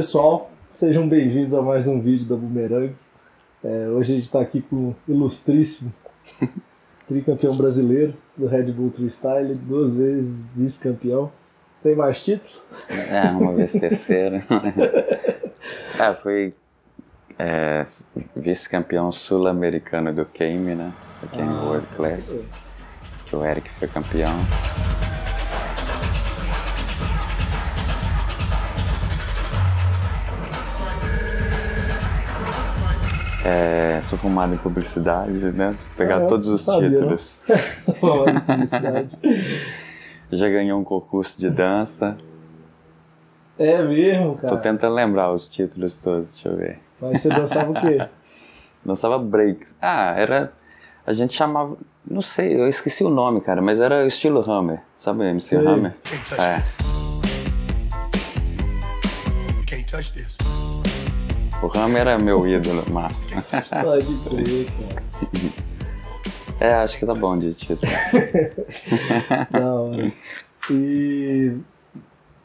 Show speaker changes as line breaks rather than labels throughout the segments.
pessoal, sejam bem-vindos a mais um vídeo da Boomerang. Hoje a gente está aqui com o ilustríssimo tricampeão brasileiro do Red Bull Freestyle, 2 vezes vice-campeão. Tem mais título?
Uma vez terceira. Fui vice-campeão sul-americano do Kame, né? Do Kame World Classic, que o Eric foi campeão. Sou formado em publicidade, né? Pegar todos os títulos.
Formado em publicidade.
Já ganhei um concurso de dança.
É mesmo, cara?
Tô tentando lembrar os títulos todos, deixa eu ver.
Mas você dançava o quê?
Dançava breaks. A gente chamava... Não sei, eu esqueci o nome, cara, mas era estilo Hammer. Sabe MC Hammer? O Hammer era meu ídolo máximo.
Pode crer, cara.
Acho que tá bom de título.
Da hora. E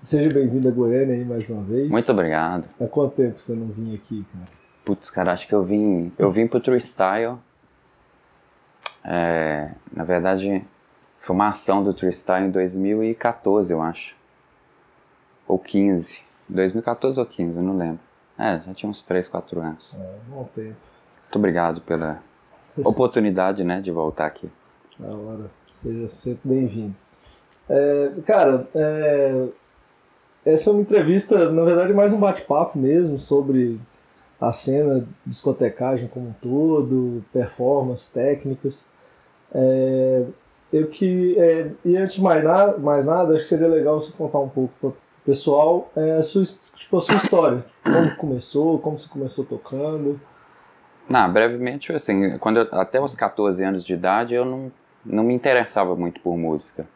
seja bem-vindo a Goiânia aí mais uma vez.
Muito obrigado.
Há quanto tempo você não vinha aqui, cara?
Putz, cara, acho que eu vim pro Freestyle. Na verdade, foi uma ação do Freestyle em 2014, eu acho. Ou 15. 2014 ou 15, não lembro. Já tinha uns 3, 4 anos.
Bom tempo.
Muito obrigado pela oportunidade, né, de voltar aqui.
Da hora. Seja sempre bem-vindo. Cara, essa é uma entrevista, na verdade, mais um bate-papo mesmo sobre a cena de discotecagem como um todo, performance, técnicas. E antes de mais nada, acho que seria legal você contar um pouco para o pessoal a sua história. Como começou, como você começou tocando.
Brevemente, assim, até os 14 anos de idade, eu não me interessava muito por música.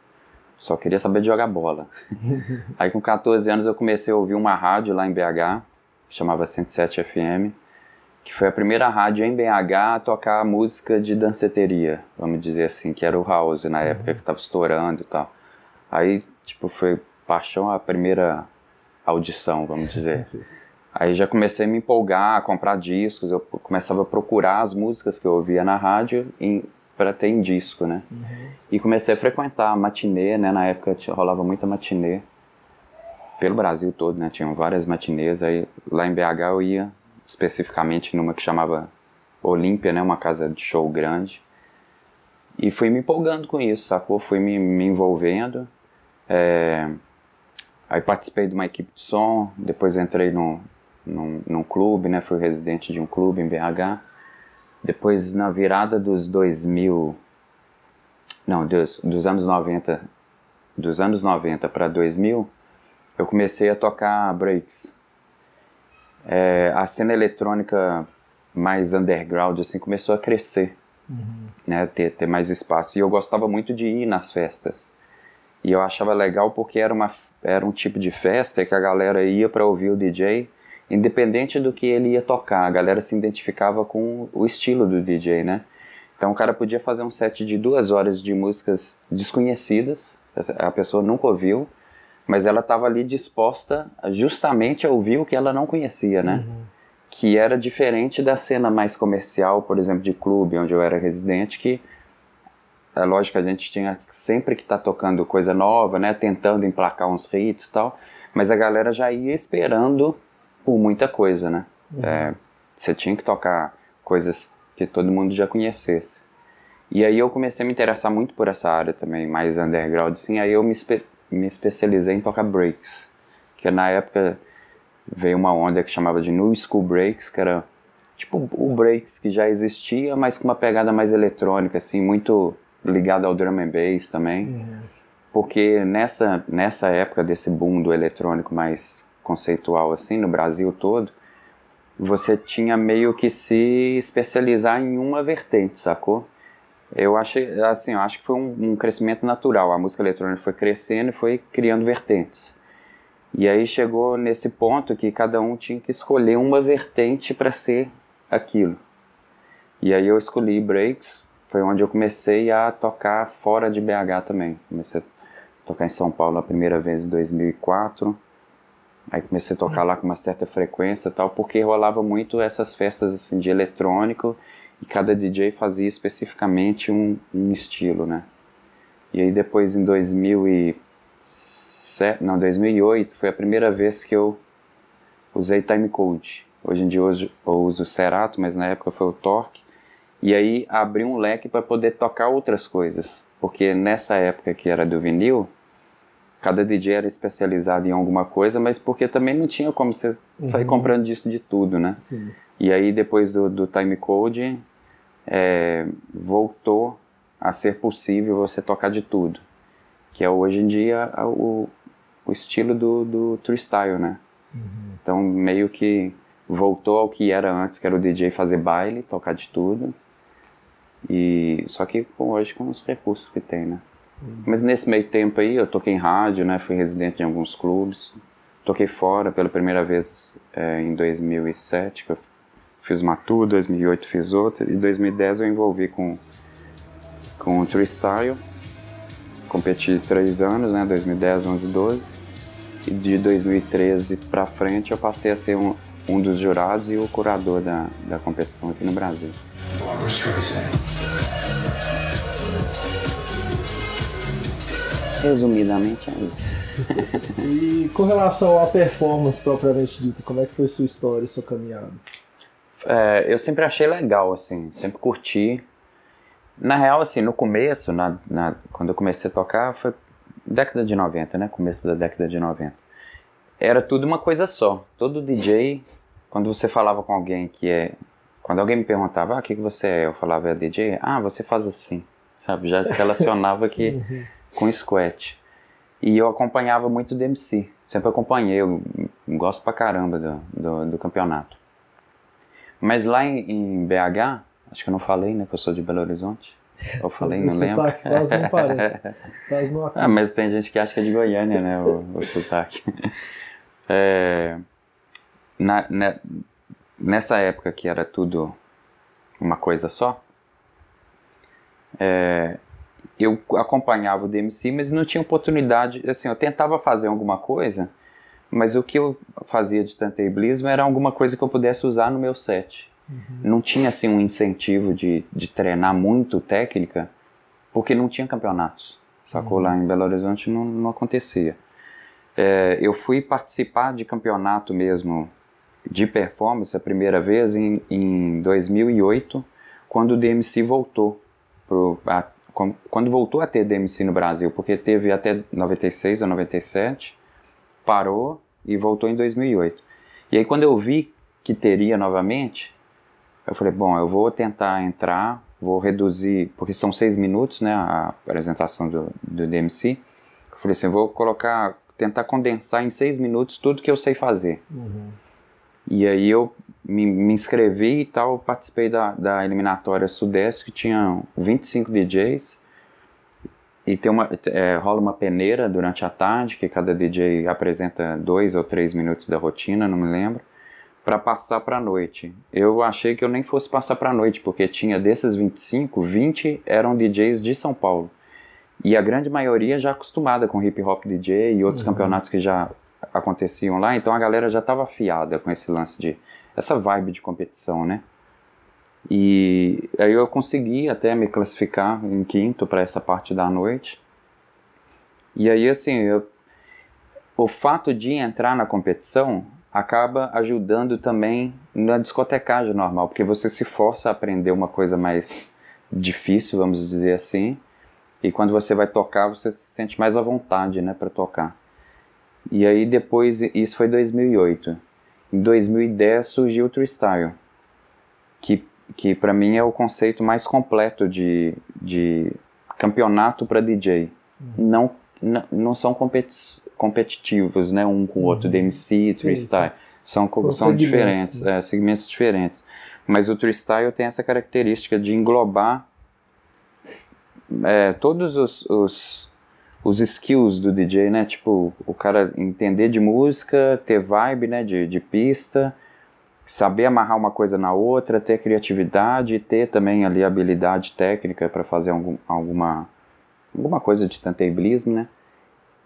Só queria saber de jogar bola. Aí com 14 anos eu comecei a ouvir uma rádio lá em BH, que chamava 107 FM, que foi a primeira rádio em BH a tocar música de danceteria, vamos dizer assim, que era o house na época, que estava estourando e tal. Aí, foi paixão a primeira audição, vamos dizer. Aí já comecei a me empolgar, a comprar discos, eu começava a procurar as músicas que eu ouvia na rádio para ter em disco, né? E comecei a frequentar a matinê, né? Na época rolava muita matinê, pelo Brasil todo, né? Tinham várias matinês, aí lá em BH eu ia especificamente numa que chamava Olímpia, né? Uma casa de show grande. E fui me empolgando com isso, sacou? Fui me envolvendo. Aí participei de uma equipe de som, depois entrei num clube, né? Fui residente de um clube em BH. Depois, na virada dos 2000... Não, dos anos 90... Dos anos 90 para 2000, eu comecei a tocar breaks. A cena eletrônica mais underground, assim, começou a crescer. Né? Ter mais espaço. E eu gostava muito de ir nas festas. E eu achava legal porque era um tipo de festa que a galera ia para ouvir o DJ, independente do que ele ia tocar. A galera se identificava com o estilo do DJ, né? Então o cara podia fazer um set de 2 horas de músicas desconhecidas, a pessoa nunca ouviu, mas ela estava ali disposta justamente a ouvir o que ela não conhecia, né? Que era diferente da cena mais comercial, por exemplo, de clube, onde eu era residente, que é lógico que a gente tinha sempre que estar tocando coisa nova, né? Tentando emplacar uns hits e tal, mas a galera já ia esperando por muita coisa, né? Você tinha que tocar coisas que todo mundo já conhecesse. E aí eu comecei a me interessar muito por essa área também, mais underground, assim. Aí eu me especializei em tocar breaks, que na época veio uma onda que chamava de New School Breaks, que era tipo o breaks que já existia, mas com uma pegada mais eletrônica, assim, muito ligado ao drum and bass também. Porque nessa época desse boom do eletrônico mais conceitual, assim, no Brasil todo, você tinha meio que se especializar em uma vertente, sacou? Eu acho que foi um crescimento natural. A música eletrônica foi crescendo e foi criando vertentes. E aí chegou nesse ponto que cada um tinha que escolher uma vertente para ser aquilo. E aí eu escolhi breaks, foi onde eu comecei a tocar fora de BH também. Comecei a tocar em São Paulo a primeira vez em 2004. Aí comecei a tocar lá com uma certa frequência e tal, porque rolava muito essas festas assim, de eletrônico, e cada DJ fazia especificamente um estilo, né? E aí depois em 2008 foi a primeira vez que eu usei timecode. Hoje em dia eu uso o Serato, mas na época foi o Torque. E aí abri um leque para poder tocar outras coisas. Porque nessa época que era do vinil, cada DJ era especializado em alguma coisa, mas porque também não tinha como você sair comprando disco de tudo, né?
Sim.
E aí depois do timecode, voltou a ser possível você tocar de tudo. Que é hoje em dia o estilo do Freestyle, né? Então meio que voltou ao que era antes, que era o DJ fazer baile, tocar de tudo. E só que hoje com os recursos que tem, né? Mas nesse meio tempo aí eu toquei em rádio, né? Fui residente em alguns clubes. Toquei fora pela primeira vez em 2007, que eu fiz uma tour, 2008 fiz outra, e em 2010 eu envolvi com o Freestyle. Competi 3 anos, né? 2010, 11, 12. E de 2013 pra frente eu passei a ser um dos jurados e o curador da competição aqui no Brasil. Resumidamente é isso.
E com relação à performance propriamente dita, como é que foi sua história, sua caminhada?
Eu sempre achei legal, assim, sempre curti. Na real, assim, no começo, quando eu comecei a tocar, foi década de 90, né? Começo da década de 90. Era tudo uma coisa só. Todo DJ, quando você falava com alguém quando alguém me perguntava, o que você é? Eu falava, é DJ? Ah, você faz assim, sabe? Já relacionava aqui com squat. E eu acompanhava muito do MC. Sempre acompanhei, eu gosto pra caramba do campeonato. Mas lá em BH, acho que eu não falei, né? Que eu sou de Belo Horizonte. Eu falei, não lembro.
O sotaque quase não parece. Quase não acontece.
Mas tem gente que acha que é de Goiânia, né? O sotaque. Nessa época que era tudo uma coisa só, eu acompanhava o DMC, mas não tinha oportunidade, assim, eu tentava fazer alguma coisa, mas o que eu fazia de turntablismo era alguma coisa que eu pudesse usar no meu set. Não tinha, assim, um incentivo de treinar muito técnica, porque não tinha campeonatos, sacou? Lá em Belo Horizonte não acontecia. Eu fui participar de campeonato mesmo de performance a primeira vez em 2008, quando o DMC voltou quando voltou a ter DMC no Brasil, porque teve até 96 ou 97, parou e voltou em 2008. E aí quando eu vi que teria novamente, eu falei, bom, eu vou tentar entrar, vou reduzir, porque são 6 minutos, né, a apresentação do DMC. Eu falei assim, vou tentar condensar em 6 minutos tudo que eu sei fazer. E aí eu me inscrevi e tal, participei da eliminatória Sudeste, que tinha 25 DJs, e rola uma peneira durante a tarde, que cada DJ apresenta 2 ou 3 minutos da rotina, não me lembro, para passar para a noite. Eu achei que eu nem fosse passar para a noite, porque tinha desses 25, 20 eram DJs de São Paulo. E a grande maioria já acostumada com hip hop DJ e outros campeonatos que já aconteciam lá, então a galera já estava afiada com esse lance essa vibe de competição, né? E aí eu consegui até me classificar em quinto para essa parte da noite. E aí, assim, o fato de entrar na competição acaba ajudando também na discotecagem normal, porque você se força a aprender uma coisa mais difícil, vamos dizer assim, e quando você vai tocar, você se sente mais à vontade, né, para tocar. E aí depois, isso foi 2008. Em 2010 surgiu o Freestyle, que para mim é o conceito mais completo de campeonato para DJ. Não são competitivos, né, um com o outro, DMC, Freestyle. São diferentes, segmentos diferentes. Mas o Freestyle tem essa característica de englobar todos os skills do DJ, né? Tipo, o cara entender de música, ter vibe, né, de pista, saber amarrar uma coisa na outra, ter criatividade e ter também ali habilidade técnica para fazer alguma coisa de turntablismo, né?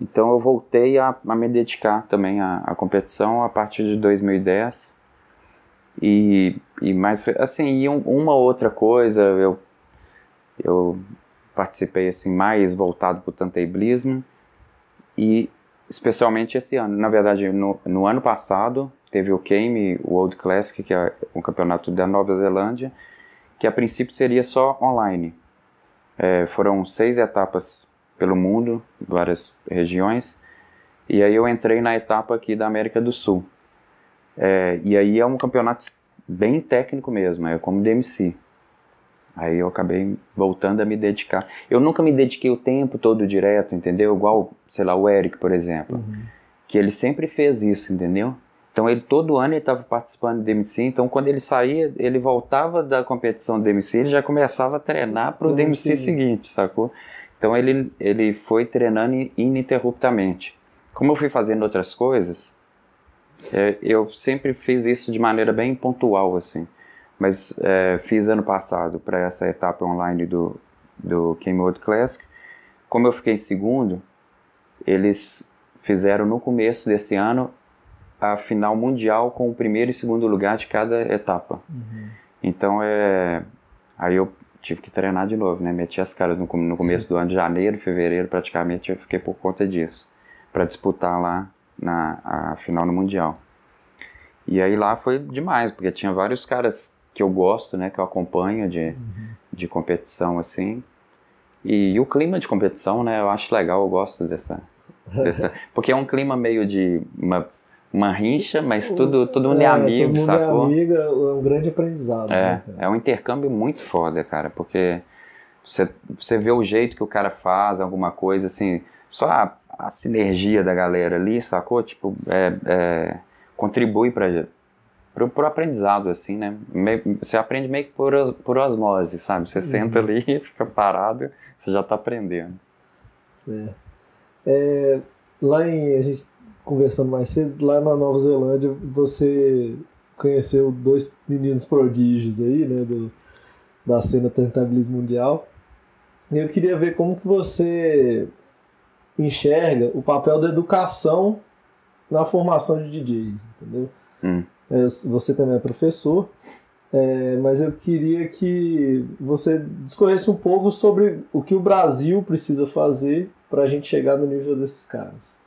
Então eu voltei a me dedicar também à competição a partir de 2010. E mais, assim, uma outra coisa, eu participei assim, mais voltado para o turntablismo, e especialmente esse ano. Na verdade, no ano passado, teve o Cayme World Classic, que é um campeonato da Nova Zelândia, que a princípio seria só online. Foram 6 etapas pelo mundo, várias regiões, e aí eu entrei na etapa aqui da América do Sul. E aí é um campeonato bem técnico mesmo, é como DMC. Aí eu acabei voltando a me dedicar. Eu nunca me dediquei o tempo todo direto, entendeu? Igual, sei lá, o Eric, por exemplo. Que ele sempre fez isso, entendeu? Então ele todo ano ele estava participando do DMC, então quando ele saía, ele voltava da competição do DMC, ele já começava a treinar para o DMC seguinte, sacou? Então ele foi treinando ininterruptamente. Como eu fui fazendo outras coisas, eu sempre fiz isso de maneira bem pontual, assim. Mas fiz ano passado para essa etapa online do Cayme World Classic. Como eu fiquei em segundo, eles fizeram no começo desse ano a final mundial com o primeiro e segundo lugar de cada etapa. Então aí eu tive que treinar de novo, né? Meti as caras no começo do ano, de janeiro, fevereiro, praticamente eu fiquei por conta disso, para disputar lá a final no mundial. E aí lá foi demais, porque tinha vários caras que eu gosto, né, que eu acompanho de competição, assim. E o clima de competição, né, eu acho legal, eu gosto dessa porque é um clima meio de uma rincha, mas todo mundo é amigo,
todo mundo
sacou?
é amigo, é um grande aprendizado. Né, cara?
É um intercâmbio muito foda, cara, porque você vê o jeito que o cara faz, alguma coisa, assim, só a sinergia da galera ali, sacou? Tipo, contribui pro aprendizado, assim, né? Você aprende meio que por osmose, sabe? Você senta ali, fica parado, você já tá aprendendo.
Certo. A gente conversando mais cedo, lá na Nova Zelândia, você conheceu 2 meninos prodígios aí, né? Da cena turntablismo mundial. E eu queria ver como que você enxerga o papel da educação na formação de DJs, entendeu? Você também é professor, mas eu queria que você discorresse um pouco sobre o que o Brasil precisa fazer para a gente chegar no nível desses caras.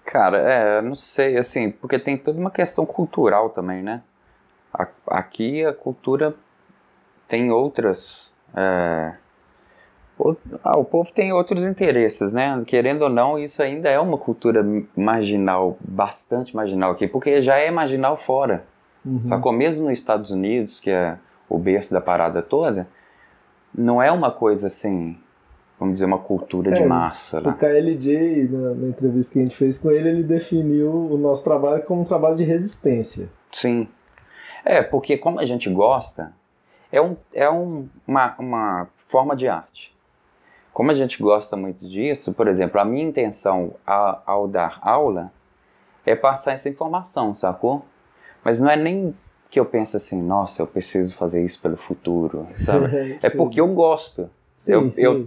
Cara, não sei, assim, porque tem toda uma questão cultural também, né? Aqui a cultura tem outras... o povo tem outros interesses, né? Querendo ou não, isso ainda é uma cultura marginal, bastante marginal aqui, porque já é marginal fora. Sacou? Mesmo nos Estados Unidos, que é o berço da parada toda, não é uma coisa assim, vamos dizer, uma cultura de massa. Né?
O KLJ, na entrevista que a gente fez com ele definiu o nosso trabalho como um trabalho de resistência.
Sim. Porque como a gente gosta, é uma forma de arte. Como a gente gosta muito disso, por exemplo, a minha intenção ao dar aula é passar essa informação, sacou? Mas não é nem que eu penso assim, nossa, eu preciso fazer isso pelo futuro, sabe? É porque eu gosto.
Sim,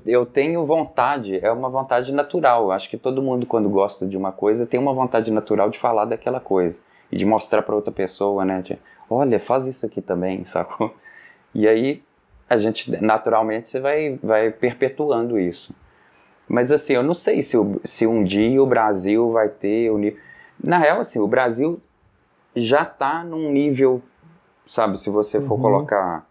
eu tenho vontade, é uma vontade natural. Eu acho que todo mundo, quando gosta de uma coisa, tem uma vontade natural de falar daquela coisa. E de mostrar para outra pessoa, né? Olha, faz isso aqui também, sacou? E aí, a gente, naturalmente, você vai perpetuando isso. Mas assim, eu não sei se um dia o Brasil vai ter... Na real, assim, o Brasil já está num nível, sabe, se você for colocar...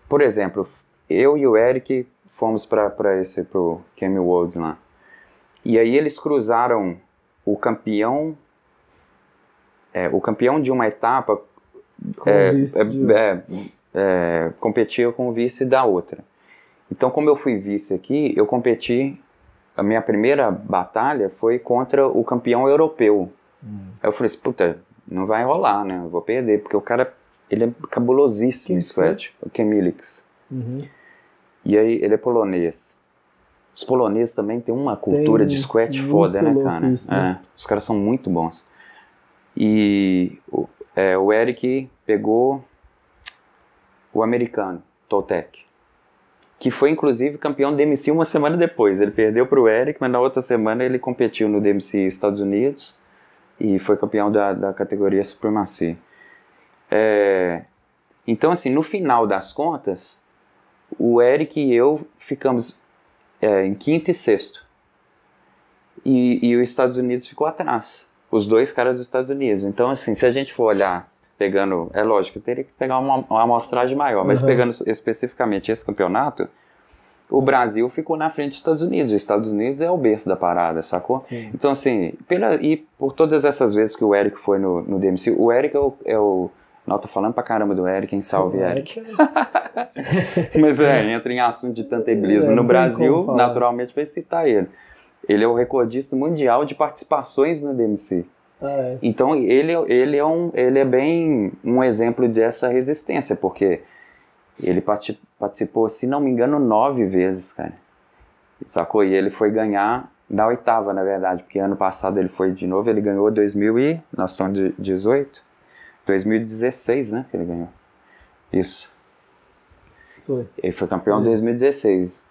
por exemplo, eu e o Eric fomos pro Cayme World lá. E aí eles cruzaram o campeão de uma etapa... competia com o vice da outra. Então, como eu fui vice aqui, eu competi, a minha primeira batalha foi contra o campeão europeu. Aí eu falei assim, puta, não vai rolar, né? Eu vou perder, porque o cara, ele é cabulosíssimo em squat, o Kemilix. E aí, ele é polonês. Os poloneses também têm uma cultura de squat foda, né, cara?
Isso, né?
Os caras são muito bons. E o Eric pegou o americano, Toltec. que foi inclusive campeão do DMC uma semana depois. Ele perdeu para o Eric, mas na outra semana ele competiu no DMC Estados Unidos e foi campeão da categoria Supremacy. Então, assim, no final das contas, o Eric e eu ficamos em quinto e sexto. E os Estados Unidos ficou atrás. Os dois caras dos Estados Unidos. Então, assim, se a gente for olhar, pegando... É lógico, eu teria que pegar uma amostragem maior, mas pegando especificamente esse campeonato, o Brasil ficou na frente dos Estados Unidos. Os Estados Unidos é o berço da parada, sacou? Sim. Então, assim, e por todas essas vezes que o Eric foi no DMC, o Eric é o não, tô falando pra caramba do Eric, hein? Salve, Eric. Mas entra em assunto de tantebilismo. No Brasil, naturalmente, vai citar ele. Ele é o recordista mundial de participações no DMC. Então, ele é bem um exemplo dessa resistência, porque ele participou, se não me engano, 9 vezes, cara. Sacou? E ele foi ganhar da 8ª, na verdade, porque ano passado ele foi de novo, ele ganhou nós estamos em 2016, né, que ele ganhou. Isso.
Foi.
Ele foi campeão em 2016.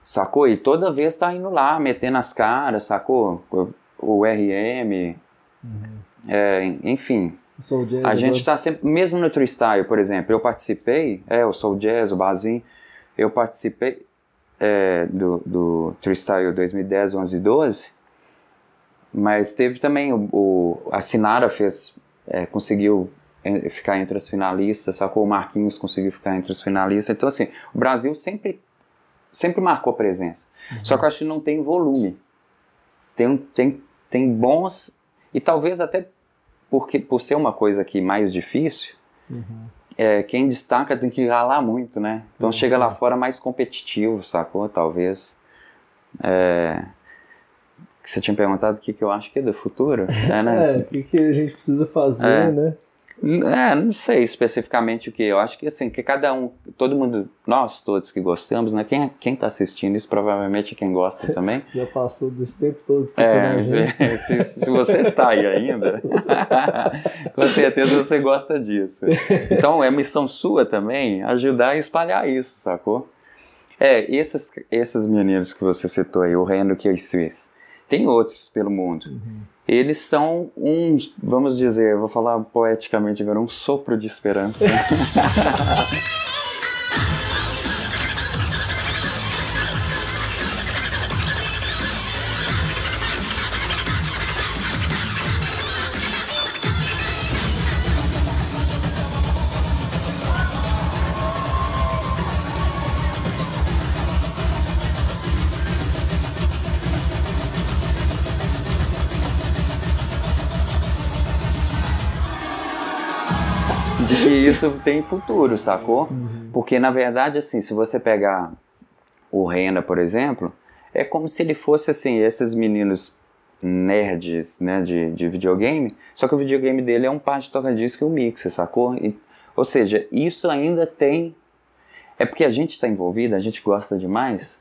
Sacou? E toda vez tá indo lá, metendo as caras, sacou? O RM, enfim. A gente tá sempre, mesmo no freestyle, por exemplo, eu participei, o Soul Jazz, o Bazin, eu participei do freestyle 2010, 11 e 12, mas teve também a Sinara conseguiu ficar entre as finalistas, sacou? O Marquinhos conseguiu ficar entre os finalistas. Então, assim, o Brasil sempre marcou presença. Só que eu acho que não tem volume. Tem bons... E talvez até por ser uma coisa aqui mais difícil, quem destaca tem que ralar muito, né? Então chega lá fora mais competitivo, sacou? Talvez... Você tinha perguntado o que eu acho que é do futuro?
Né? O que a gente precisa fazer, né?
Não sei especificamente o que. Eu acho que assim, que cada um, todo mundo, nós todos que gostamos, né? Quem tá assistindo isso provavelmente é quem gosta também.
Já passou desse tempo todo escutando a gente.
Se você está aí ainda, com certeza você gosta disso. Então é missão sua também ajudar a espalhar isso, sacou? Esses meninos que você citou aí, o Reno e o Suíça, tem outros pelo mundo. Eles são vamos dizer, vou falar poeticamente agora, um sopro de esperança. De que isso tem futuro, sacou? Porque, na verdade, assim, se você pegar o Renda, por exemplo, é como se ele fosse, assim, esses meninos nerds, né, de videogame, só que o videogame dele é um par de toca-disco e um mixer, sacou? Ou seja, isso ainda tem... É porque a gente tá envolvido, a gente gosta demais,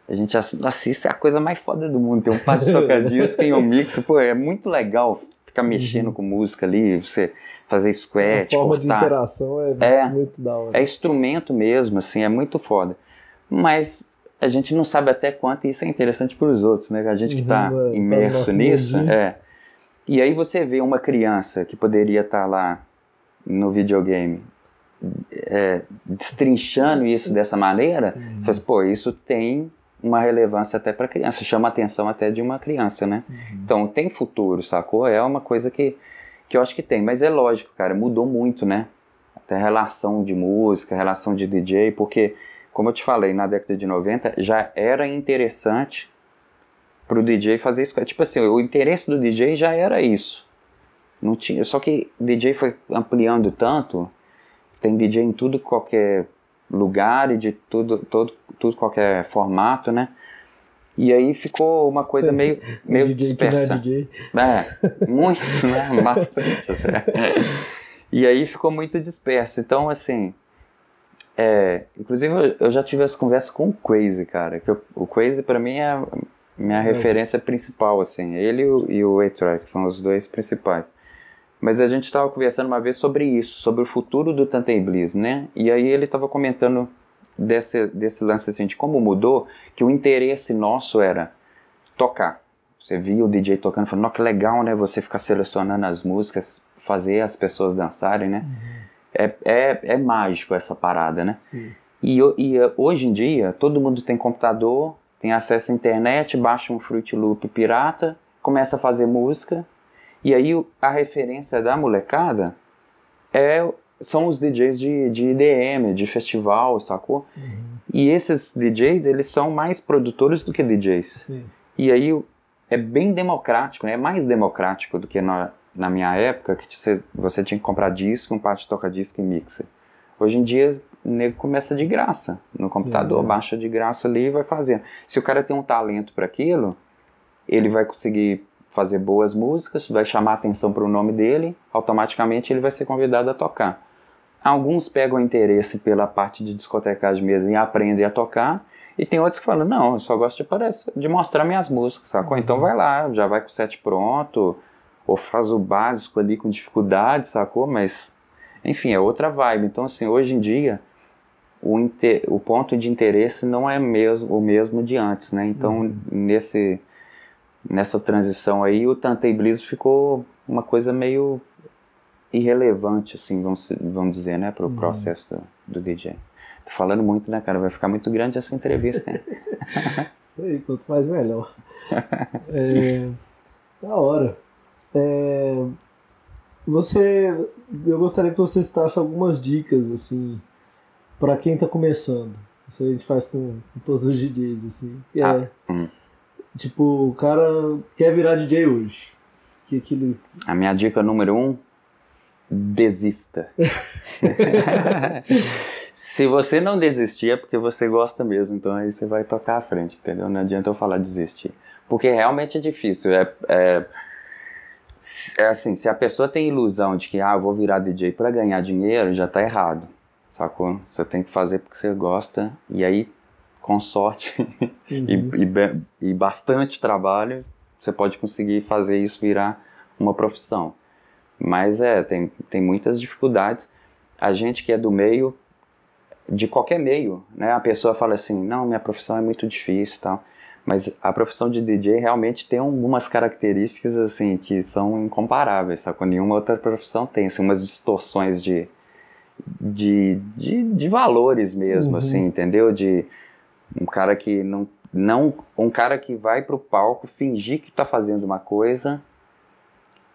a gente assiste, é a coisa mais foda do mundo, tem um par de toca-disco e um mixer, pô, é muito legal ficar mexendo com música ali, você... fazer squat,
a forma
cortar.
De interação muito da hora.
É instrumento mesmo, assim, é muito foda. Mas a gente não sabe até quanto isso é interessante para os outros, né? A gente que está imerso nisso. E aí você vê uma criança que poderia estar lá no videogame destrinchando isso dessa maneira, faz, pô, isso tem uma relevância até para criança, chama a atenção até de uma criança, né? Então tem futuro, sacou? É uma coisa que eu acho que tem, mas é lógico, cara, mudou muito, né? Até a relação de música, a relação de DJ, porque, como eu te falei, na década de 90 já era interessante pro DJ fazer isso. Tipo assim, o interesse do DJ já era isso. Não tinha, só que o DJ foi ampliando tanto, tem DJ em tudo qualquer lugar e de tudo qualquer formato, né? E aí ficou uma coisa meio
DJ
dispersa.
Que
não é DJ. Muitos, né? Bastante até. E aí ficou muito disperso. Então, assim... inclusive, eu já tive essa conversa com o Crazy, cara. Que o Crazy, pra mim, é a minha referência principal, assim. Ele e o A-Track são os dois principais. Mas a gente estava conversando uma vez sobre isso, sobre o futuro do turntablismo, né? E aí ele estava comentando desse lance assim, de como mudou, que o interesse nosso era tocar. Você via o DJ tocando e falou, que legal, né? Você ficar selecionando as músicas, fazer as pessoas dançarem, né? É mágico essa parada, né?
Sim.
E hoje em dia, todo mundo tem computador, tem acesso à internet, baixa um Fruit Loop pirata, começa a fazer música, e aí a referência da molecada são os DJs de EDM, de festival, sacou? E esses DJs, eles são mais produtores do que DJs.
Sim.
E aí é bem democrático, né? É mais democrático do que na minha época, que você tinha que comprar disco, um par de toca-disco e mixer. Hoje em dia, o nego começa de graça no computador, baixa de graça ali e vai fazendo. Se o cara tem um talento para aquilo, ele vai conseguir fazer boas músicas, vai chamar atenção para o nome dele, automaticamente ele vai ser convidado a tocar. Alguns pegam interesse pela parte de discotecagem mesmo e aprendem a tocar, e tem outros que falam, não, eu só gosto de mostrar minhas músicas, sacou? Então vai lá, já vai com o set pronto, ou faz o básico ali com dificuldade, sacou? Mas, enfim, é outra vibe. Então, assim, hoje em dia, o ponto de interesse não é o mesmo de antes, né? Então, nessa transição aí, o turntablismo ficou uma coisa meio irrelevante, assim, vamos dizer, né? Para o processo do DJ. Tô falando muito, né, cara? Vai ficar muito grande essa entrevista, né?
Isso aí, quanto mais melhor. Da hora. Eu gostaria que você citasse algumas dicas, assim, para quem tá começando. Isso a gente faz com todos os DJs, assim. Tipo, o cara quer virar DJ hoje.
A minha dica número 1, desista. Se você não desistir é porque você gosta mesmo, então aí você vai tocar à frente, entendeu? Não adianta eu falar desistir. Porque realmente é difícil. Assim, se a pessoa tem ilusão de que eu vou virar DJ para ganhar dinheiro, já tá errado, sacou? Você tem que fazer porque você gosta, e aí, com sorte e bastante trabalho, você pode conseguir fazer isso virar uma profissão. Mas tem muitas dificuldades. A gente que é do meio, de qualquer meio, né? A pessoa fala assim, não, minha profissão é muito difícil e tal. Mas a profissão de DJ realmente tem algumas características assim que são incomparáveis, sabe? Nenhuma outra profissão tem, assim, umas distorções de valores mesmo, assim, entendeu? De um cara que um cara que vai pro palco fingir que tá fazendo uma coisa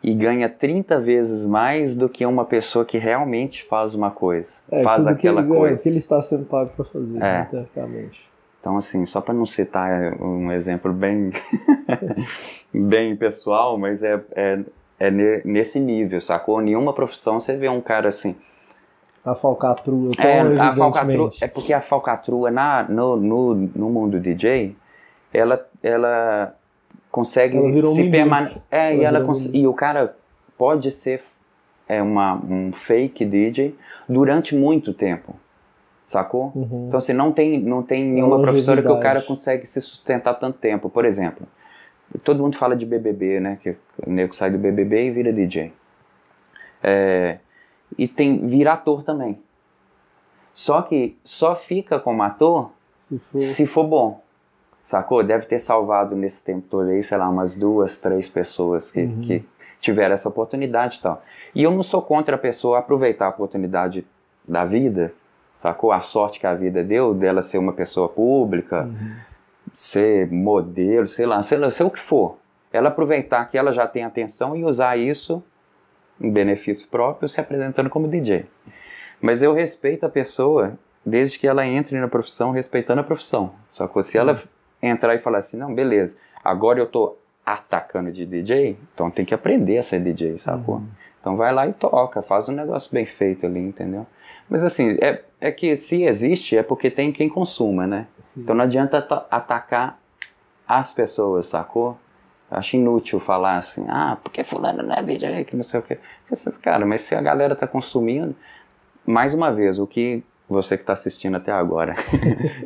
e ganha 30 vezes mais do que uma pessoa que realmente faz uma coisa, faz aquela coisa.
Que ele está sendo pago para fazer, teoricamente.
Então, assim, só para não citar um exemplo bem, bem pessoal, mas nesse nível, sacou? Nenhuma profissão você vê um cara assim...
A falcatrua, tão evidentemente.
É porque a falcatrua no mundo DJ, ela consegue se permanecer. E o cara pode ser um fake DJ durante muito tempo, sacou? Então, assim, não tem nenhuma professora que o cara consegue se sustentar tanto tempo. Por exemplo, todo mundo fala de BBB, né? Que o nego sai do BBB e vira DJ. E vira ator também. Só que só fica como ator se for bom. Sacou? Deve ter salvado nesse tempo todo aí, sei lá, umas 2, 3 pessoas que tiveram essa oportunidade e tal. E eu não sou contra a pessoa aproveitar a oportunidade da vida, sacou? A sorte que a vida deu, dela ser uma pessoa pública, ser modelo, sei lá, ser o que for. Ela aproveitar que ela já tem atenção e usar isso em benefício próprio, se apresentando como DJ. Mas eu respeito a pessoa desde que ela entre na profissão, respeitando a profissão. Só que se ela entrar e falar assim, não, beleza, agora eu tô atacando de DJ, então tem que aprender a ser DJ, sacou? Então vai lá e toca, faz um negócio bem feito ali, entendeu? Mas assim, é que se existe é porque tem quem consuma, né? Sim. Então não adianta atacar as pessoas, sacou? Eu acho inútil falar assim, porque fulano não é DJ, que não sei o quê. Cara, mas se a galera tá consumindo, mais uma vez, o que você que tá assistindo até agora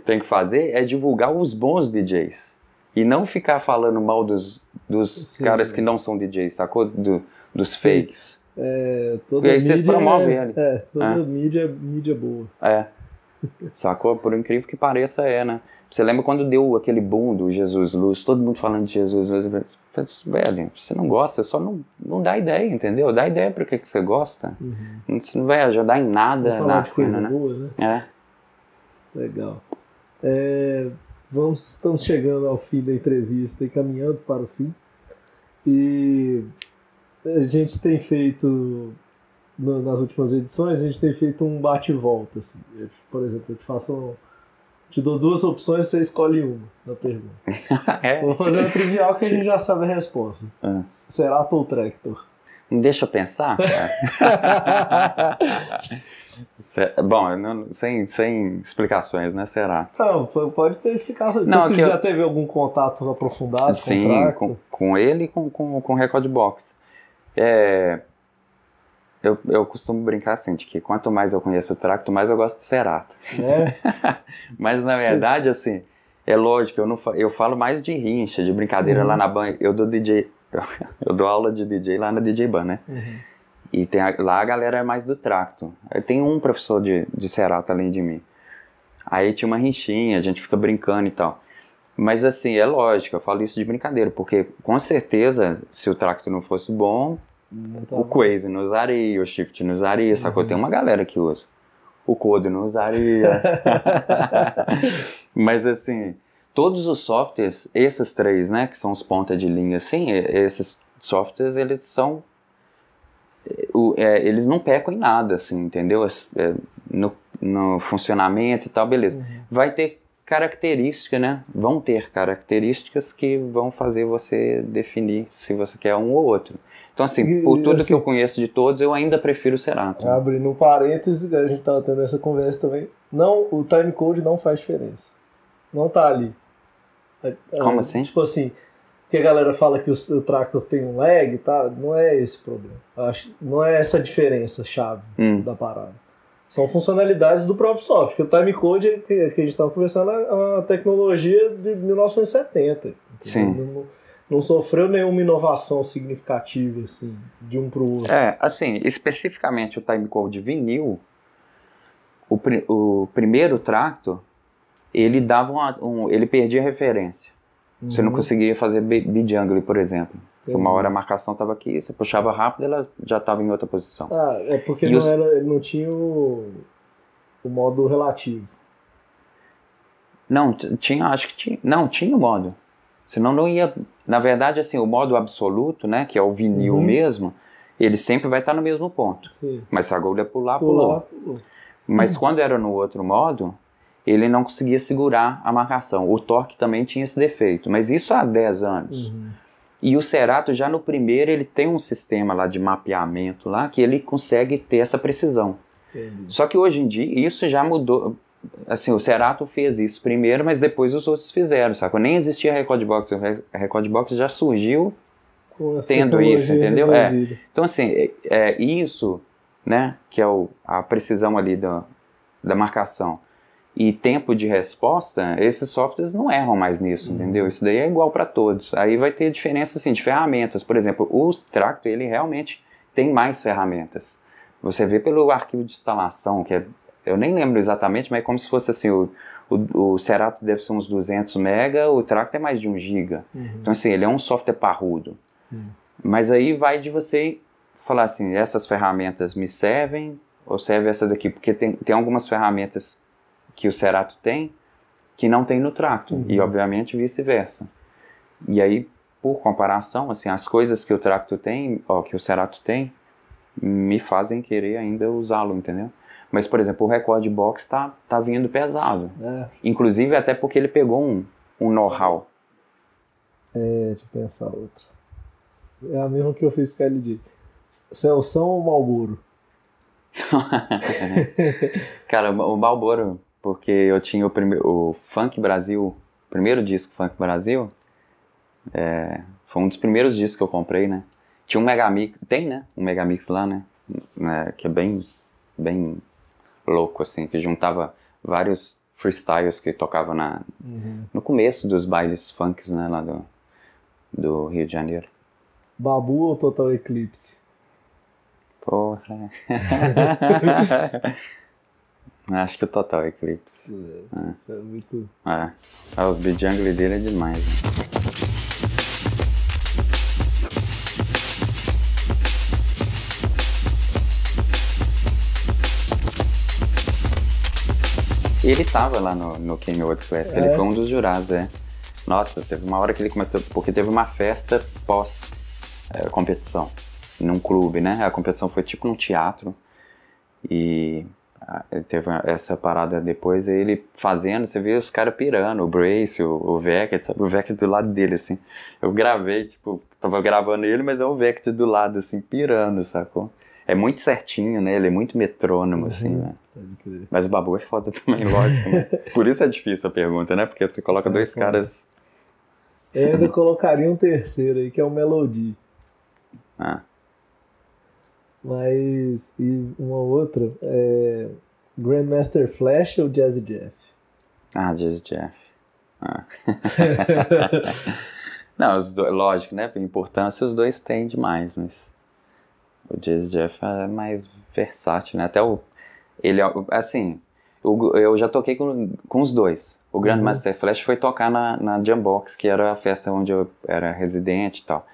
tem que fazer é divulgar os bons DJs. E não ficar falando mal dos caras que não são DJs, sacou? Dos fakes.
Toda
E aí vocês
mídia
promovem ele.
Toda mídia é boa.
Sacou? Por incrível que pareça né? Você lembra quando deu aquele boom do Jesus Luz, todo mundo falando de Jesus Luz, eu falei, velho, você não gosta, só não dá ideia, entendeu? Dá ideia pra que você gosta. Você não vai ajudar em nada
Vamos falar
na
de coisa
cena,
boa, né? Legal. Estamos chegando ao fim da entrevista e caminhando para o fim. E a gente tem feito, nas últimas edições, a gente tem feito um bate-volta. Assim. Por exemplo, eu te dou duas opções, você escolhe uma na pergunta. Vou fazer uma trivial que a gente já sabe a resposta. Cerato ou Tractor?
Deixa eu pensar, cara. Bom, sem explicações, né, Cerato?
Não, pode ter explicação.
Não,
você já teve algum contato aprofundado com o Tractor?
Com ele e com o Record Box. Eu costumo brincar assim, de que quanto mais eu conheço o Tractor, mais eu gosto do Cerato. Mas, na verdade, assim, é lógico, eu falo mais de rincha, de brincadeira lá na banca. Eu dou aula de DJ lá na DJ Ban, né? E lá a galera é mais do Tractor. Aí tem um professor de Cerato além de mim. Aí tinha uma rinchinha, a gente fica brincando e tal. Mas, assim, é lógico, eu falo isso de brincadeira, porque, com certeza, se o Tractor não fosse bom, o Quaze não usaria, o Shift não usaria, sacou? Tem uma galera que usa. O Code não usaria. Mas, assim, todos os softwares, esses três, né, que são os ponta de linha, assim, esses softwares, eles são... eles não pecam em nada, assim, entendeu? No funcionamento e tal, beleza. Vai ter características, né? Vão ter características que vão fazer você definir se você quer um ou outro. Então, assim, por tudo que eu conheço de todos, eu ainda prefiro o Cerato.
Abrindo um parênteses, a gente estava tendo essa conversa também. Não, o timecode não faz diferença. Não tá ali.
Como assim?
Tipo assim, porque a galera fala que o Tractor tem um lag, tá? Não é esse o problema. Não é essa a diferença chave da parada. São funcionalidades do próprio software. Porque o timecode que a gente estava conversando é uma tecnologia de 1970.
Sim.
Não sofreu nenhuma inovação significativa, assim, de um pro outro.
Assim, especificamente o timecode vinil, o primeiro Tractor, ele dava ele perdia referência. Você não conseguia fazer B-jungle, por exemplo. Porque uma hora a marcação estava aqui, você puxava rápido, ela já estava em outra posição.
É porque ele não tinha o modo relativo.
Não, tinha, acho que tinha. Não, tinha o modo. Senão não ia... Na verdade, assim, o modo absoluto, né, que é o vinil mesmo, ele sempre vai estar no mesmo ponto.
Sim.
Mas se a agulha pular, pulou. Mas quando era no outro modo, ele não conseguia segurar a marcação. O torque também tinha esse defeito, mas isso há 10 anos. E o Cerato, já no primeiro, ele tem um sistema lá de mapeamento lá, que ele consegue ter essa precisão. Só que hoje em dia, isso já mudou. Assim, o Cerato fez isso primeiro, mas depois os outros fizeram, sabe? Nem existia Record Box, a Record Box já surgiu tendo isso, entendeu? Então, assim, isso, né, que é a precisão ali da marcação e tempo de resposta, esses softwares não erram mais nisso, entendeu? Isso daí é igual para todos. Aí vai ter diferença, assim, de ferramentas. Por exemplo, o Tractor, ele realmente tem mais ferramentas. Você vê pelo arquivo de instalação, que eu nem lembro exatamente, mas é como se fosse assim, o Cerato deve ser uns 200 MB, o Tractor é mais de 1 GB. Então, assim, ele é um software parrudo. Mas aí vai de você falar assim, essas ferramentas me servem ou serve essa daqui? Porque tem algumas ferramentas que o Cerato tem que não tem no Tractor, e obviamente vice-versa. E aí, por comparação, assim, as coisas que o Tractor tem, que o Cerato tem, me fazem querer ainda usá-lo, entendeu? Mas, por exemplo, o Record Box tá vindo pesado. Inclusive, até porque ele pegou um know-how.
Deixa eu pensar outra. É a mesma que eu fiz com a LG. Celção ou Marlboro?
Cara, o Marlboro, porque eu tinha o Funk Brasil, o primeiro disco Funk Brasil, foi um dos primeiros discos que eu comprei, né? Tinha um Megamix, tem, né? Um Megamix lá, né? Que é bem louco, assim, que juntava vários freestyles que tocava no começo dos bailes funks, né, lá do Rio de Janeiro.
Babu ou Total Eclipse?
Porra. Acho que o Total Eclipse.
É muito...
Os Beat Jungle dele é demais. E ele tava lá no Kanye West Classic, ele foi um dos jurados, Nossa, teve uma hora que ele começou, porque teve uma festa pós-competição, num clube, né? A competição foi tipo num teatro, e teve essa parada depois, ele fazendo, você vê os caras pirando, o Brace, o Vector, sabe? O Vector do lado dele, assim. Eu gravei, tipo, tava gravando ele, mas é o Vector do lado, assim, pirando, sacou? É muito certinho, né? Ele é muito metrônomo, assim, né? Mas o Babu é foda também, lógico, né? Por isso é difícil a pergunta, né? Porque você coloca dois caras...
Eu ainda colocaria um terceiro aí, que é o Melody. Mas, e uma outra, Grandmaster Flash ou Jazzy Jeff?
Jazzy Jeff. Não, lógico, né? Por importância os dois têm demais, mas o Jazzy Jeff é mais versátil, né? Até ele, assim, eu já toquei com os dois. O Grandmaster Flash foi tocar na Jambox, que era a festa onde eu era residente e tal.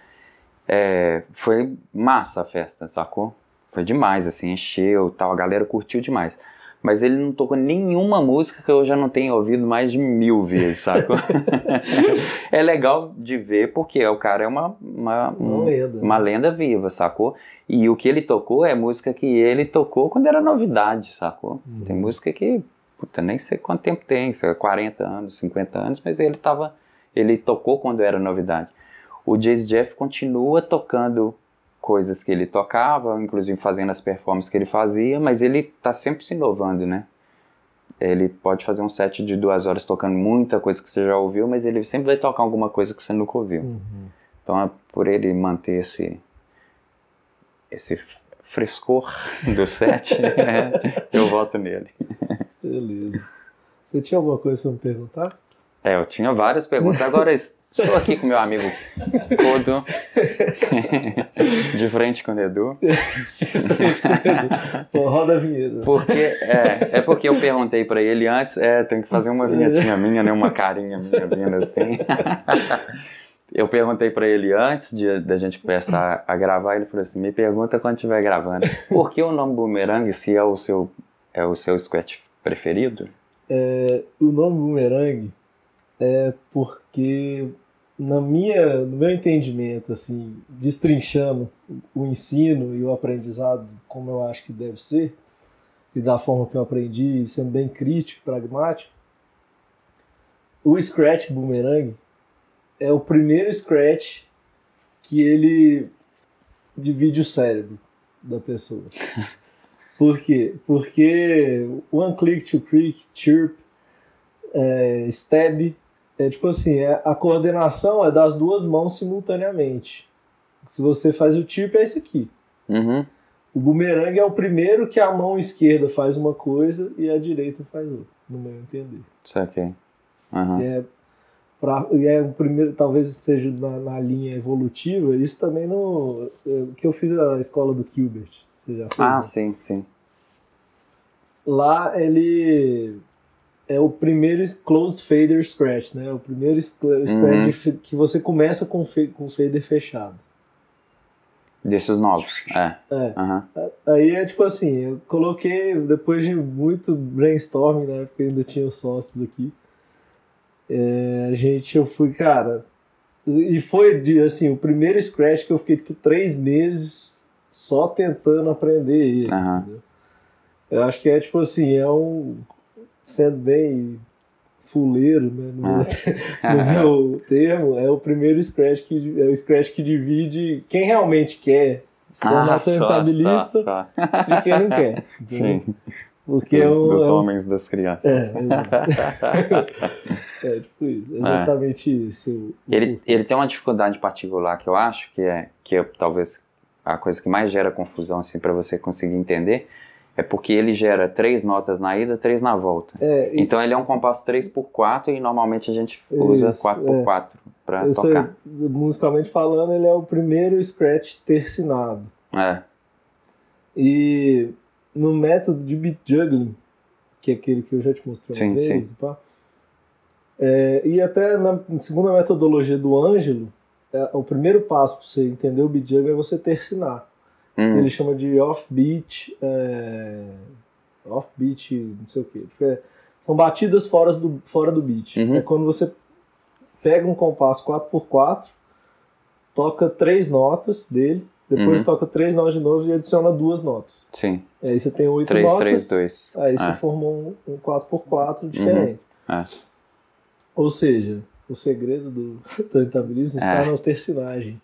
Foi massa a festa, sacou? Foi demais, assim, encheu e tal, a galera curtiu demais. Mas ele não tocou nenhuma música que eu já não tenha ouvido mais de 1000 vezes, sacou? É legal de ver, porque o cara é uma lenda viva, sacou? E o que ele tocou é música que ele tocou quando era novidade, sacou? Tem música que, nem sei quanto tempo tem, 40 anos, 50 anos, mas ele tocou quando era novidade. O Jazzy Jeff continua tocando coisas que ele tocava, inclusive fazendo as performances que ele fazia, mas ele tá sempre se inovando, né? Ele pode fazer um set de 2 horas tocando muita coisa que você já ouviu, mas ele sempre vai tocar alguma coisa que você nunca ouviu. Então, por ele manter esse frescor do set, eu voto nele.
Beleza. Você tinha alguma coisa para me perguntar?
Eu tinha várias perguntas. Agora, estou aqui com meu amigo Kodo, de frente com o Edu.
Roda a vinheta.
Porque eu perguntei pra ele antes, tem que fazer uma vinhetinha minha, né? Uma carinha minha vindo assim. Eu perguntei pra ele antes da gente começar a gravar, ele falou assim, me pergunta quando estiver gravando. Por que o nome Boomerang, se é o seu scratch preferido?
O nome Boomerang é porque, no meu entendimento, assim, destrinchando o ensino e o aprendizado como eu acho que deve ser, e da forma que eu aprendi, sendo bem crítico, pragmático, o Scratch Boomerang é o primeiro Scratch que ele divide o cérebro da pessoa. Por quê? Porque One Click, Two Click, Chirp, Stab, tipo assim, a coordenação é das duas mãos simultaneamente. Se você faz o chirp, é esse aqui. O boomerang é o primeiro que a mão esquerda faz uma coisa e a direita faz outra, no meu entender.
Isso aqui.
E é o primeiro, talvez seja na linha evolutiva, isso também que eu fiz a escola do Gilbert. Você já fez?
Sim.
Lá ele é o primeiro closed fader scratch, né? O primeiro scratch que você começa com fader fechado.
Desses novos,
Aí é tipo assim, eu coloquei, depois de muito brainstorming, na época ainda tinha os sócios aqui, eu fui, cara, e foi assim, o primeiro scratch que eu fiquei tipo 3 meses só tentando aprender ele. Eu acho que é tipo assim, sendo bem fuleiro, né, no meu termo, é o primeiro scratch que divide quem realmente quer se tornar tentabilista de quem não quer.
Sim.
Porque
dos homens das crianças.
Exato. Tipo isso, exatamente isso.
Ele tem uma dificuldade particular que eu acho que é talvez a coisa que mais gera confusão assim, para você conseguir entender. É porque ele gera 3 notas na ida, 3 na volta. Então ele é um compasso 3x4 e normalmente a gente usa 4x4 para tocar.
Musicalmente falando, ele é o primeiro scratch tercinado. E no método de beat juggling, que é aquele que eu já te mostrei uma vez, pá, e até na segunda metodologia do Ângelo, o primeiro passo para você entender o beat juggling é você tercinar. Ele chama de offbeat, não sei o quê. São batidas fora do beat. É quando você pega um compasso 4x4, toca 3 notas dele, depois toca 3 notas de novo e adiciona 2 notas.
Sim.
Aí você tem 8
3,
notas,
3, 2.
Aí você formou um 4x4 diferente. Ou seja, o segredo do turntablismo está na tercinagem.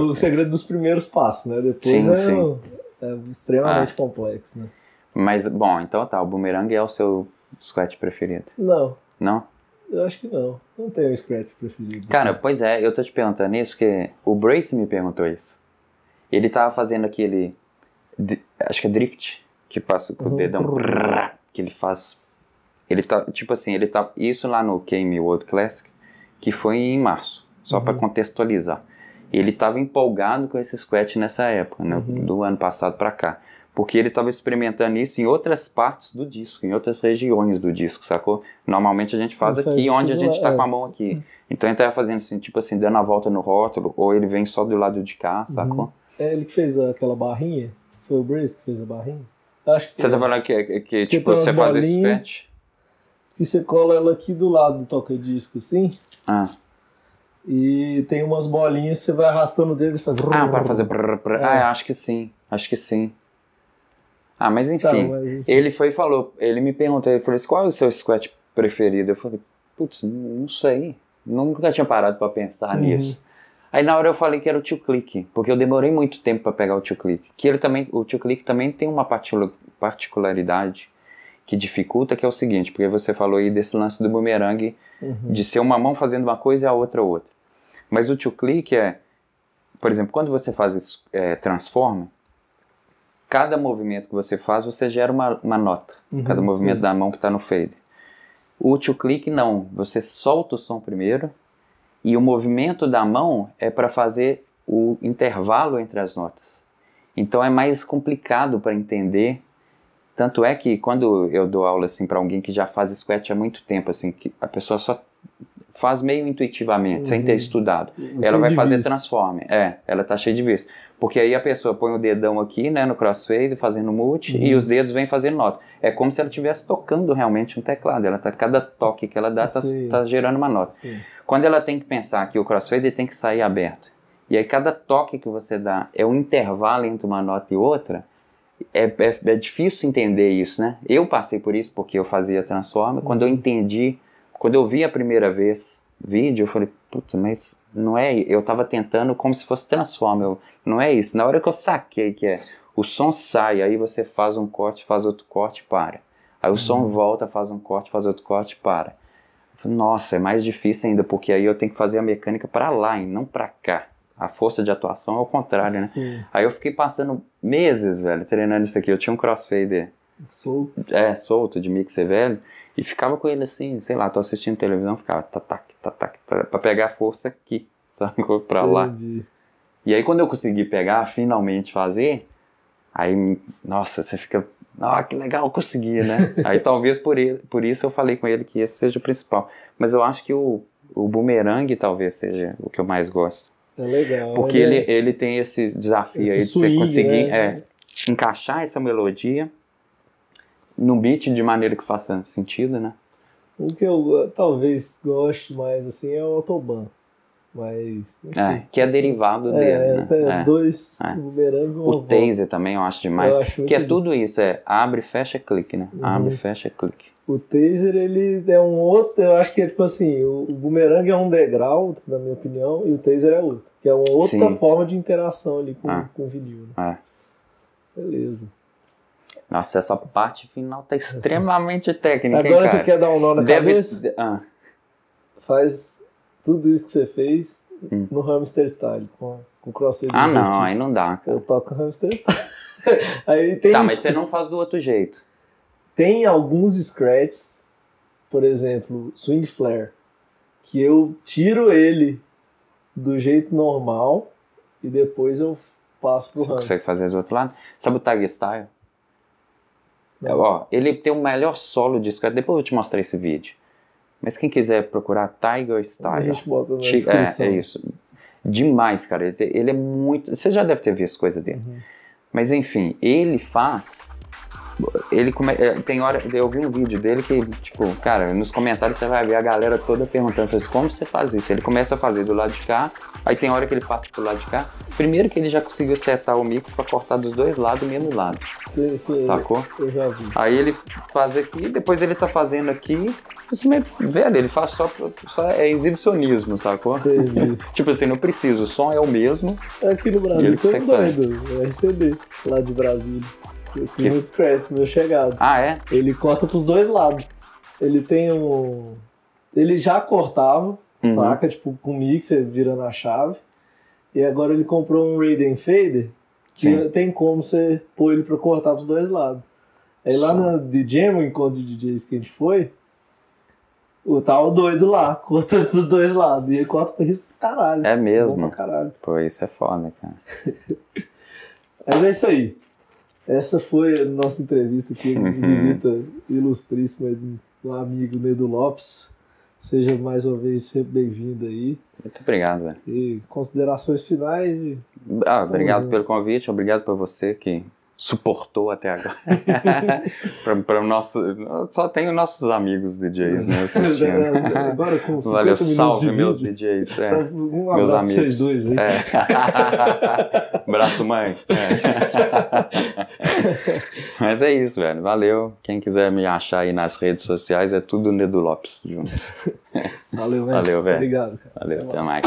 O segredo dos primeiros passos, né? Depois é extremamente complexo, né?
Mas, bom, então tá, o boomerang é o seu scratch preferido?
Não.
Não?
Eu acho que não. Não tenho um scratch preferido.
Cara, assim. Pois é, eu tô te perguntando isso porque o Brace me perguntou isso. Ele tava fazendo aquele, acho que é drift, que passa com o dedão, que ele faz, ele tá, tipo assim, ele tá, isso lá no KM World Classic, que foi em março, só pra contextualizar. Ele tava empolgado com esse scratch nessa época, né, do ano passado pra cá. Porque ele estava experimentando isso em outras partes do disco, em outras regiões do disco, sacou? Normalmente a gente faz aqui, onde a gente está com a mão aqui. Então ele estava fazendo assim, tipo assim, dando a volta no rótulo, ou ele vem só do lado de cá, sacou?
É ele que fez aquela barrinha? Foi o Brace que fez a barrinha? Acho que
você tá falando que tipo, você faz esse scratch?
Que você cola ela aqui do lado do toca-disco, assim. E tem umas bolinhas, você vai arrastando o dedo e faz...
para fazer... acho que sim, mas enfim, ele foi e falou, ele me perguntou, ele falou assim, qual é o seu scratch preferido? Eu falei, putz, não sei, nunca tinha parado pra pensar nisso. Aí na hora eu falei que era o two click, porque eu demorei muito tempo pra pegar o two click, que o two click também tem uma particularidade que dificulta, que é o seguinte, porque você falou aí desse lance do boomerang, de ser uma mão fazendo uma coisa e a outra. Mas o two click por exemplo, quando você faz transforma, cada movimento que você faz, você gera uma nota. Cada movimento da mão que está no fader. O two click não. Você solta o som primeiro e o movimento da mão é para fazer o intervalo entre as notas. Então é mais complicado para entender. Tanto é que quando eu dou aula assim, para alguém que já faz scratch há muito tempo, assim, que a pessoa só faz meio intuitivamente, sem ter estudado. Ela vai fazer transforme. Ela tá cheia de vício. Porque aí a pessoa põe o dedão aqui, né, no crossfade, fazendo mute, e os dedos vêm fazendo nota. É como se ela estivesse tocando realmente um teclado. Cada toque que ela dá tá gerando uma nota. Quando ela tem que pensar que o crossfade tem que sair aberto, e aí cada toque que você dá é um intervalo entre uma nota e outra, é difícil entender isso, né? Eu passei por isso porque eu fazia transforme. Quando eu entendi, quando eu vi a primeira vez vídeo, eu falei, putz, mas não é, eu tava tentando como se fosse transforme, não é isso. Na hora que eu saquei que o som sai, aí você faz um corte, faz outro corte, para. Aí o som volta, faz um corte, faz outro corte, para. Eu falei, nossa, é mais difícil ainda, porque aí eu tenho que fazer a mecânica para lá e não para cá. A força de atuação é o contrário, né? Aí eu fiquei passando meses, velho, treinando isso aqui. Eu tinha um crossfader solto de mixer velho, e ficava com ele assim, sei lá, tô assistindo televisão, ficava tatac, pra pegar a força aqui, sabe, pra lá. E aí quando eu consegui pegar, finalmente fazer, aí, nossa, você fica, que legal, eu consegui, né? Aí talvez por isso eu falei com ele que esse seja o principal. Mas eu acho que o boomerang talvez seja o que eu mais gosto.
É legal.
Porque ele tem esse desafio aí de
swing,
você conseguir
né?
encaixar essa melodia num beat de maneira que faça sentido, né?
O que eu talvez goste mais assim é o Autobahn. Mas.
Que é derivado dele, né?
Dois boomerang.
O taser também eu acho demais. Que é tudo isso, abre, fecha, clique, né? Abre, fecha, clique.
O taser, ele é um outro, eu acho que é tipo assim, o boomerang é um degrau, na minha opinião, e o taser é outro. Que é uma outra forma de interação ali com o vinil. Né? Beleza.
Nossa, essa parte final tá extremamente técnica,
Agora
hein,
você quer dar um nó na cabeça? Faz tudo isso que você fez no hamster style, com crossfade.
Não, aí não dá, cara.
Eu toco hamster style. Aí tem
mas você não faz do outro jeito.
Tem alguns scratches, por exemplo, Swing Flare, que eu tiro ele do jeito normal e depois eu passo pro
Você
Hunter.
consegue fazer do outro lado? Sabe o Tiger Style?
Não.
Ó, ele tem o melhor solo de squat. Depois eu vou te mostrar esse vídeo. Mas quem quiser procurar Tiger
A
Style.
gente bota na descrição.
É isso. Demais, cara. Ele é muito. Você já deve ter visto coisa dele. Mas enfim, ele faz. Tem hora. Eu vi um vídeo dele que, tipo, cara, nos comentários você vai ver a galera toda perguntando assim, como você faz isso? Ele começa a fazer do lado de cá, aí tem hora que ele passa pro lado de cá. Primeiro que ele já conseguiu setar o mix pra cortar dos dois lados, mesmo lado. Sacou?
Eu já vi.
Aí ele faz aqui, depois ele tá fazendo aqui. Velho, ele faz só é exibicionismo, sacou?
Entendi.
Tipo assim, não preciso, o som é o mesmo.
Aqui no Brasil tem um doido, o RCD, lá de Brasília. Eu fui no Scratch, meu chegado.
Ah, é?
Ele corta pros dois lados. Ele tem um... Ele já cortava, saca? Tipo, com mixer, virando a chave. E agora ele comprou um Raiden Fader, que tem como você pôr ele pra cortar pros dois lados. Aí lá na DJ, no encontro de DJs que a gente foi, o doido lá, cortando pros dois lados. E ele corta pra risco pra caralho.
É mesmo?
Bom pra caralho.
Pô, isso é foda, cara.
Mas é isso aí. Essa foi a nossa entrevista aqui, visita ilustríssima do amigo Nedo Lopes. Seja mais uma vez sempre bem-vindo aí.
Muito obrigado, velho.
E considerações finais.
Obrigado pelo convite, obrigado por você que suportou até agora. para o nosso, só tenho nossos amigos DJs, né?
Agora com 50
Valeu,
minutos
salve
de
meus
vídeo.
DJs.
Um
meus
abraço
amigos.
pra vocês dois aí.
Abraço, mãe. Mas é isso, velho. Valeu. Quem quiser me achar aí nas redes sociais é tudo Nedo Lopes junto.
Valeu,
velho.
Obrigado, cara.
Valeu, até mais.